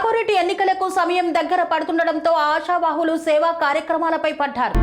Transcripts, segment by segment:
Corporate ఎన్నికలకు సమయం దగ్గర పడుతుండటంతో ఆశావాహులు సేవా కార్యక్రమాలపై పడ్డారు.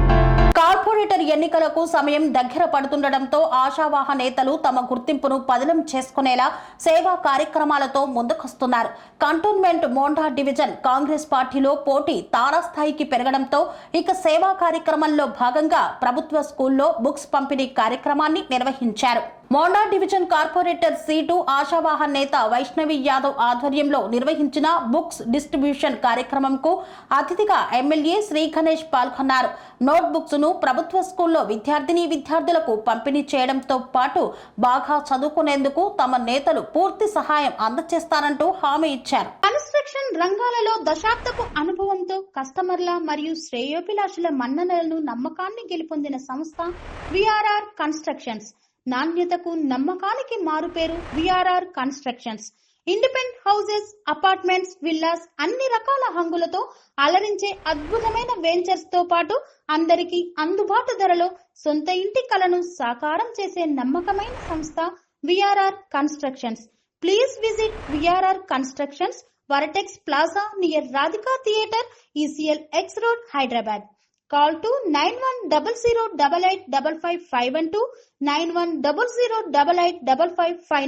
కార్పొరేటర్ ఎన్నికలకు సమయం దగ్గర పడుతుండటంతో ఆశావాహ నేతలు తమ గుర్తింపును పదిలం చేసుకునేలా సేవా కార్యక్రమాలతో ముందుకొస్తున్నారు. కంటోన్మెంట్ మోండా డివిజన్ కాంగ్రెస్ పార్టీలో పోటీ తారాస్థాయికి పెరగడంతో ఇక సేవా కార్యక్రమంలో భాగంగా ప్రభుత్వ స్కూల్లో బుక్స్ పంపిణీ కార్యక్రమాన్ని నిర్వహించారు. మోండా డివిజన్ కార్పొరేటర్ సీటు ఆశావాహ నేత వైష్ణవి యాదవ్ ఆధ్వర్యంలో నిర్వహించిన బుక్స్ డిస్ట్రిబ్యూషన్ కార్యక్రమంకు అతిథిగా ఎమ్మెల్యే శ్రీ గణేష్ పాల్గొన్నారు. నోట్ బుక్స్ ను ప్రభుత్వ స్కూల్లో విద్యార్థులకు పంపిణీ చేయడంతో పాటు బాగా చదువుకునేందుకు తమ నేతలు పూర్తి సహాయం అందజేస్తారంటూ హామీ ఇచ్చారు. కన్స్ట్రక్షన్ రంగాలలో దశాబ్దపు అనుభవంతో కస్టమర్ల మరియు శ్రేయోభిలాషుల మన్ననలను నమ్మకాన్ని గెలుపొందిన సంస్థ విఆర్ఆర్ కన్స్ట్రక్షన్స్. నాణ్యతకు నమ్మకానికి మారుపేరు VRR constructions. Independent houses, apartments, villas అన్ని రకాల హంగులతో అలరించే అద్భుతమైన వెంచర్స్ తో పాటు అందరికీ అందుబాటు ధరలో సొంత ఇంటి కలను సాకారం చేసే నమ్మకమైన సంస్థ VRR constructions. Please visit VRR constructions, వరటెక్స్ plaza near Radhika theatre, ECL X Road, Hyderabad. Call to 9100885555 9100885559.